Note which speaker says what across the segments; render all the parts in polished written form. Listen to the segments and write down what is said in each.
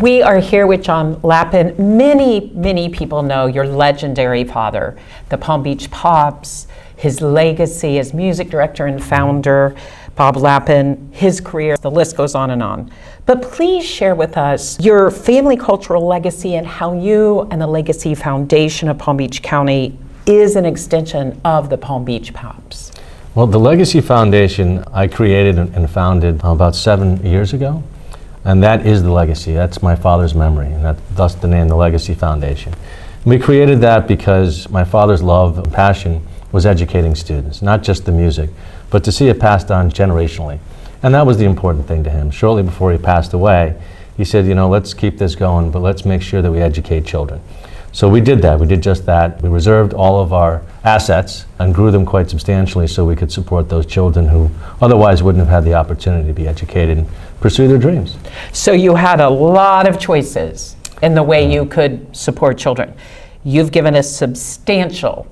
Speaker 1: We are here with Jon Lappin. Many people know your legendary father, the Palm Beach Pops, his legacy as music director and founder, Bob Lappin, his career, the list goes on and on. But please share with us your family cultural legacy and how you and the Legacy Foundation of Palm Beach County is an extension of the Palm Beach Pops.
Speaker 2: Well, the Legacy Foundation I created and founded about 7 years ago. And that is the legacy. That's my father's memory, and thus the name, the Legacy Foundation. And we created that because my father's love and passion was educating students, not just the music, but to see it passed on generationally. And that was the important thing to him. Shortly before he passed away, he said, you know, let's keep this going, but let's make sure that we educate children. So we did that. We did just that. We reserved all of our assets and grew them quite substantially so we could support those children who otherwise wouldn't have had the opportunity to be educated and pursue their dreams.
Speaker 1: So you had a lot of choices in the way you could support children. You've given a substantial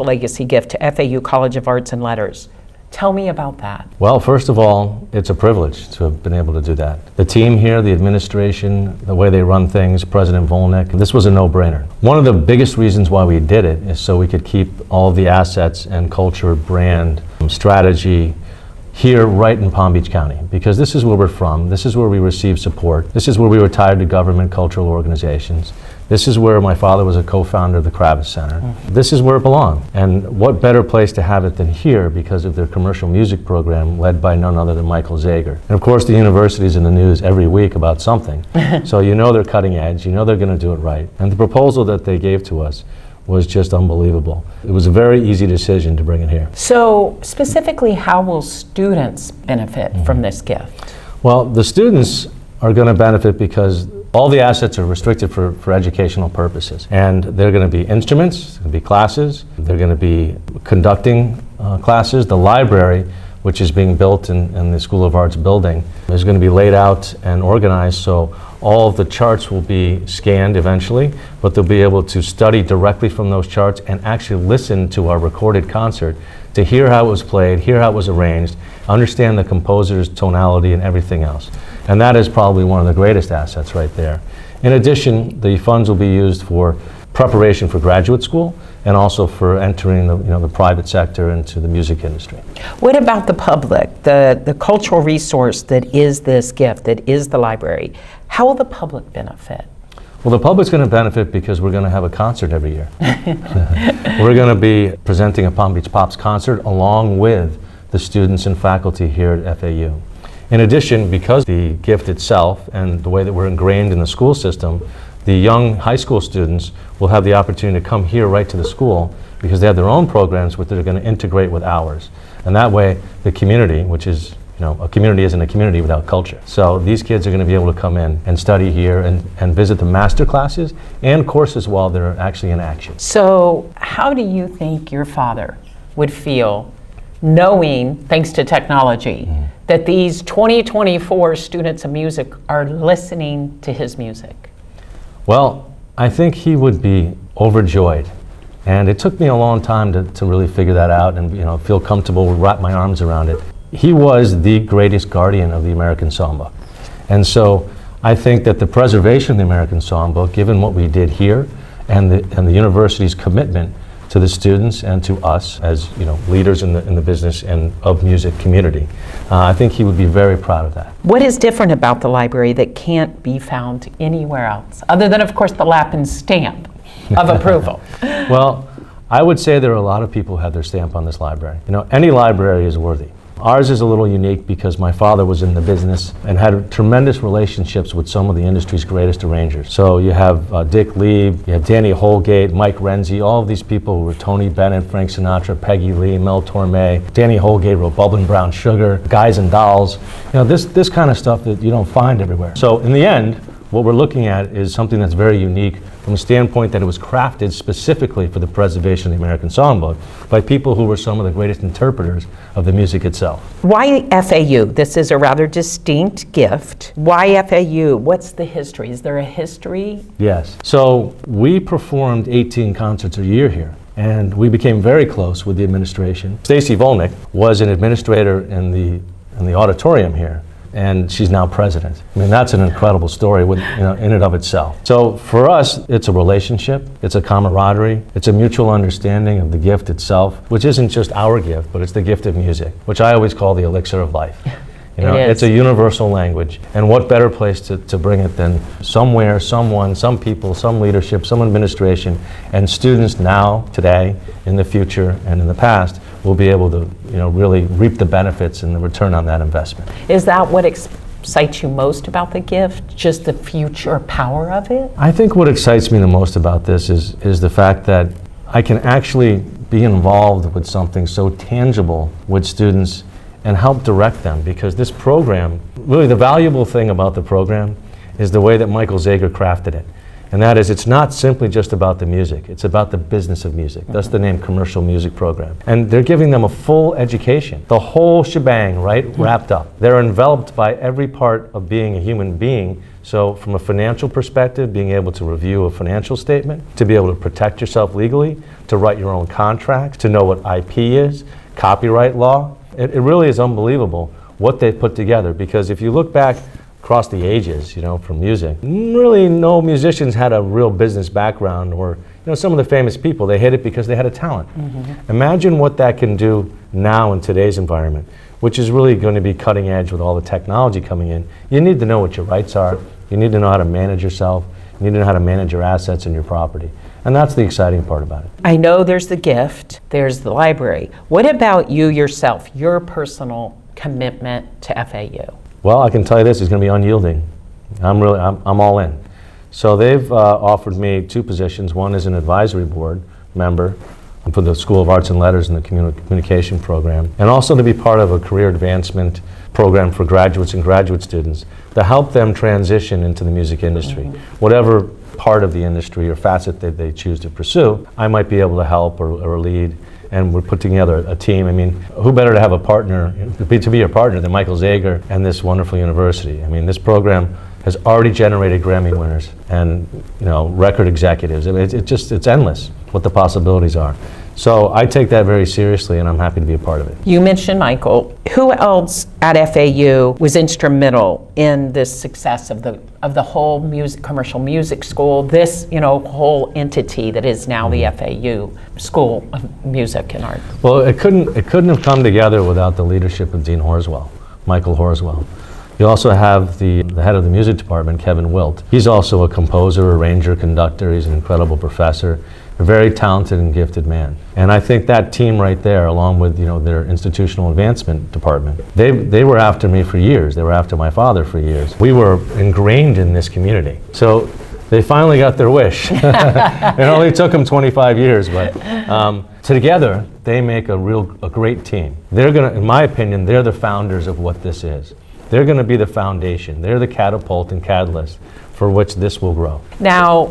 Speaker 1: legacy gift to FAU College of Arts and Letters. Tell me about that.
Speaker 2: Well, first of all, it's a privilege to have been able to do that. The team here, the administration, the way they run things, President Volnick, this was a no-brainer. One of the biggest reasons why we did it is so we could keep all of the assets and culture, brand, strategy here right in Palm Beach County, because this is where we're from, this is where we receive support, this is where we were tied to government cultural organizations. This is where my father was a co-founder of the Kravitz Center. This is where it belonged. And what better place to have it than here because of their commercial music program led by none other than Michael Zager. And of course the university's in the news every week about something. So you know they're cutting edge, you know they're going to do it right. And the proposal that they gave to us was just unbelievable. It was a very easy decision to bring it here.
Speaker 1: So specifically, how will students benefit from this gift?
Speaker 2: Well, the students are going to benefit because all the assets are restricted for educational purposes. And they're going to be instruments, there's going to be classes, they're going to be conducting classes. The library, which is being built in the School of Arts building, is going to be laid out and organized so all of the charts will be scanned eventually, but they'll be able to study directly from those charts and actually listen to our recorded concert to hear how it was played, hear how it was arranged, understand the composer's tonality and everything else. And that is probably one of the greatest assets right there. In addition, the funds will be used for preparation for graduate school and also for entering the private sector into the music industry.
Speaker 1: What about the public, the cultural resource that is this gift, that is the library? How will the public benefit?
Speaker 2: Well, the public's going to benefit because we're going to have a concert every year. We're going to be presenting a Palm Beach Pops concert along with the students and faculty here at FAU. In addition, because the gift itself and the way that we're ingrained in the school system, the young high school students will have the opportunity to come here right to the school because they have their own programs which they're going to integrate with ours. And that way, the community, which is, a community isn't a community without culture. So these kids are going to be able to come in and study here and visit the master classes and courses while they're actually in action.
Speaker 1: So how do you think your father would feel knowing, thanks to technology, that these 2024 students of music are listening to his music?
Speaker 2: Well, I think he would be overjoyed. And it took me a long time to really figure that out and feel comfortable, wrap my arms around it. He was the greatest guardian of the American Songbook. And so I think that the preservation of the American Songbook, given what we did here and the university's commitment to the students and to us as leaders in the business and of music community, I think he would be very proud of that.
Speaker 1: What is different about the library that can't be found anywhere else, other than, of course, the Lappin stamp of approval?
Speaker 2: Well, I would say there are a lot of people who have their stamp on this library. Any library is worthy. Ours is a little unique because my father was in the business and had tremendous relationships with some of the industry's greatest arrangers. So you have Dick Lieb, you have Danny Holgate, Mike Renzi, all of these people who were Tony Bennett, Frank Sinatra, Peggy Lee, Mel Torme. Danny Holgate wrote Bubbling Brown Sugar, Guys and Dolls. This kind of stuff that you don't find everywhere. So in the end, what we're looking at is something that's very unique from a standpoint that it was crafted specifically for the preservation of the American Songbook by people who were some of the greatest interpreters of the music itself.
Speaker 1: Why FAU? This is a rather distinct gift. Why FAU? What's the history? Is there a history?
Speaker 2: Yes. So we performed 18 concerts a year here. And we became very close with the administration. Stacy Volnick was an administrator in the auditorium here. and she's now president. I mean, that's an incredible story in and of itself. So for us, it's a relationship, it's a camaraderie, it's a mutual understanding of the gift itself, which isn't just our gift, but it's the gift of music, which I always call the elixir of life. It's a universal language, and what better place to bring it than somewhere, someone, some people, some leadership, some administration, and students now, today, in the future, and in the past, will be able to really reap the benefits and the return on that investment.
Speaker 1: Is that what excites you most about the gift, just the future power of it?
Speaker 2: I think what excites me the most about this is the fact that I can actually be involved with something so tangible with students and help direct them, because this program, really the valuable thing about the program is the way that Michael Zager crafted it. And that is, it's not simply just about the music, it's about the business of music. That's the name Commercial Music Program. And they're giving them a full education, the whole shebang, right, wrapped up. They're enveloped by every part of being a human being. So from a financial perspective, being able to review a financial statement, to be able to protect yourself legally, to write your own contracts, to know what IP is, copyright law. It really is unbelievable what they've put together, because if you look back across the ages, from music, really no musicians had a real business background, or some of the famous people, they hit it because they had a talent. Imagine what that can do now in today's environment, which is really going to be cutting edge with all the technology coming in. You need to know what your rights are, you need to know how to manage yourself, you need to know how to manage your assets and your property. And that's the exciting part about it.
Speaker 1: I know there's the gift, there's the library. What about you yourself, your personal commitment to FAU?
Speaker 2: Well, I can tell you this, it's going to be unyielding. I'm all in. So they've offered me 2 positions. One is an advisory board member for the School of Arts and Letters and the communication program, and also to be part of a career advancement program for graduates and graduate students to help them transition into the music industry. Whatever part of the industry or facet that they choose to pursue, I might be able to help or lead. And we're putting together a team. I mean, who better to have a partner, to be your partner than Michael Zager and this wonderful university? I mean, this program has already generated Grammy winners and record executives. I mean, it's endless what the possibilities are. So I take that very seriously, and I'm happy to be a part of it.
Speaker 1: You mentioned Michael. Who else at FAU was instrumental in this success of the whole commercial music school, this whole entity that is now the FAU School of Music and Art?
Speaker 2: Well, it couldn't have come together without the leadership of Dean Horswell, Michael Horswell. You also have the head of the music department, Kevin Wilt. He's also a composer, arranger, conductor. He's an incredible professor, a very talented and gifted man. And I think that team right there, along with their institutional advancement department, they were after me for years. They were after my father for years. We were ingrained in this community. So they finally got their wish. It only took them 25 years, but together they make a great team. They're gonna, in my opinion, they're the founders of what this is. They're going to be the foundation. They're the catapult and catalyst for which this will grow.
Speaker 1: Now,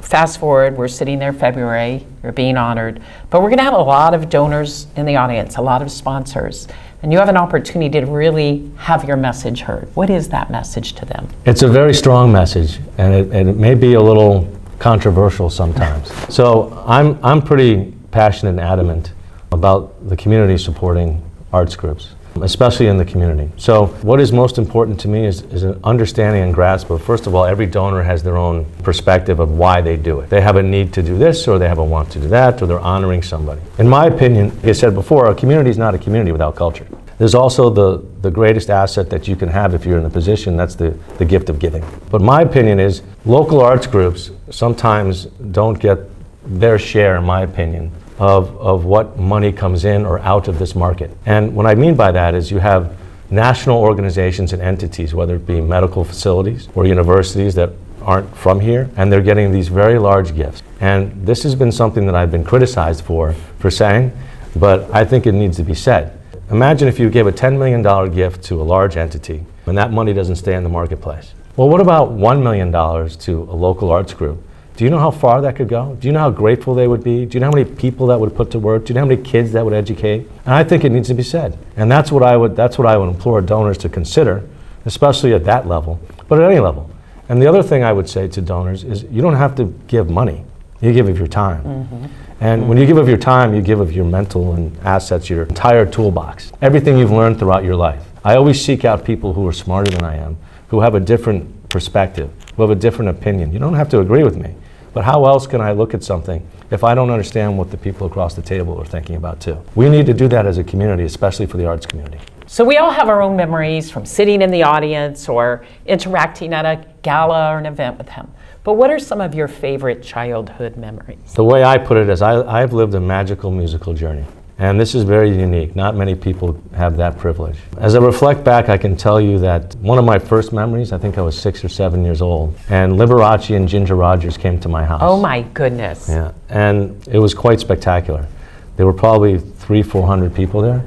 Speaker 1: fast forward, we're sitting there February, you're being honored, but we're going to have a lot of donors in the audience, a lot of sponsors, and you have an opportunity to really have your message heard. What is that message to them?
Speaker 2: It's a very strong message, and it may be a little controversial sometimes. So I'm pretty passionate and adamant about the community supporting arts groups, especially in the community. So what is most important to me is an understanding and grasp of, first of all, every donor has their own perspective of why they do it. They have a need to do this, or they have a want to do that, or they're honoring somebody. In my opinion, like I said before, a community is not a community without culture. There's also the greatest asset that you can have if you're in a position, that's the gift of giving. But my opinion is local arts groups sometimes don't get their share, in my opinion, of what money comes in or out of this market. And what I mean by that is you have national organizations and entities, whether it be medical facilities or universities that aren't from here, and they're getting these very large gifts. And this has been something that I've been criticized for saying, but I think it needs to be said. Imagine if you gave a $10 million gift to a large entity and that money doesn't stay in the marketplace. Well, what about $1 million to a local arts group? Do you know how far that could go? Do you know how grateful they would be? Do you know how many people that would put to work? Do you know how many kids that would educate? And I think it needs to be said. And that's what I would implore donors to consider, especially at that level, but at any level. And the other thing I would say to donors is you don't have to give money. You give of your time. Mm-hmm. And when you give of your time, you give of your mental and assets, your entire toolbox, everything you've learned throughout your life. I always seek out people who are smarter than I am, who have a different perspective, who have a different opinion. You don't have to agree with me, but how else can I look at something if I don't understand what the people across the table are thinking about too? We need to do that as a community, especially for the arts community.
Speaker 1: So we all have our own memories from sitting in the audience or interacting at a gala or an event with him. But what are some of your favorite childhood memories?
Speaker 2: The way I put it is I've lived a magical musical journey. And this is very unique. Not many people have that privilege. As I reflect back, I can tell you that one of my first memories, I think I was 6 or 7 years old, and Liberace and Ginger Rogers came to my house.
Speaker 1: Oh my goodness.
Speaker 2: Yeah, and it was quite spectacular. There were probably 300-400 people there,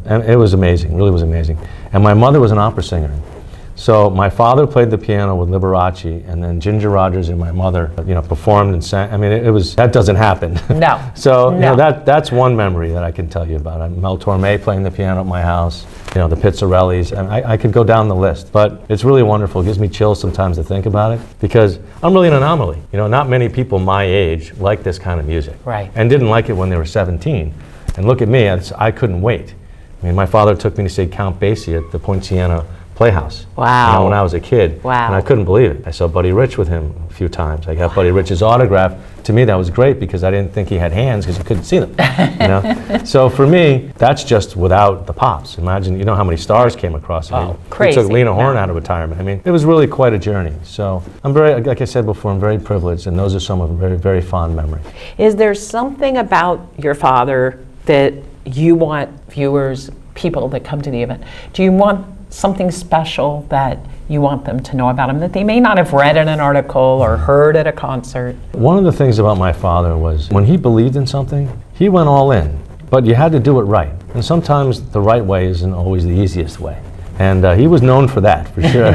Speaker 2: and it was amazing, really was amazing. And my mother was an opera singer. So my father played the piano with Liberace, and then Ginger Rogers and my mother, performed and sang. I mean, that doesn't happen.
Speaker 1: No.
Speaker 2: So
Speaker 1: No.
Speaker 2: That's one memory that I can tell you about. Mel Torme playing the piano at my house, the Pizzarellis, and I could go down the list. But it's really wonderful. It gives me chills sometimes to think about it, because I'm really an anomaly. Not many people my age like this kind of music.
Speaker 1: Right.
Speaker 2: And didn't like it when they were 17. And look at me, I couldn't wait. I mean, my father took me to see Count Basie at the Poinciana Playhouse.
Speaker 1: Wow.
Speaker 2: When I was a kid.
Speaker 1: Wow.
Speaker 2: And I couldn't believe it. I saw Buddy Rich with him a few times. I got Buddy Rich's autograph. To me, that was great because I didn't think he had hands because you couldn't see them. So for me, that's just without the pops. Imagine, how many stars came across me.
Speaker 1: Crazy.
Speaker 2: He took Lena Horne out of retirement. I mean, it was really quite a journey. So I'm like I said before, I'm very privileged, and those are some of very, very fond memories.
Speaker 1: Is there something about your father that you want viewers, people that come to the event, do you want something special that you want them to know about him that they may not have read in an article or heard at a concert?
Speaker 2: One of the things about my father was when he believed in something, he went all in, but you had to do it right. And sometimes the right way isn't always the easiest way. And he was known for that, for sure.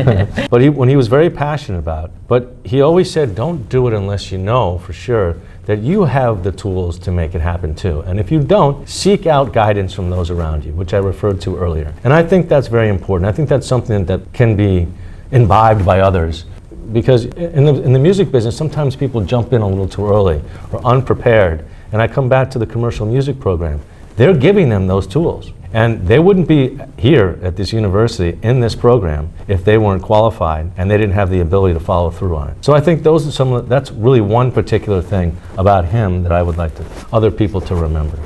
Speaker 2: But when he was very passionate about it, but he always said, don't do it unless you know for sure that you have the tools to make it happen too. And if you don't, seek out guidance from those around you, which I referred to earlier. And I think that's very important. I think that's something that can be imbibed by others. Because in the music business, sometimes people jump in a little too early or unprepared. And I come back to the commercial music program. They're giving them those tools. And they wouldn't be here at this university in this program if they weren't qualified and they didn't have the ability to follow through on it. So I think those are that's really one particular thing about him that I would like other people to remember.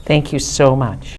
Speaker 1: Thank you so much.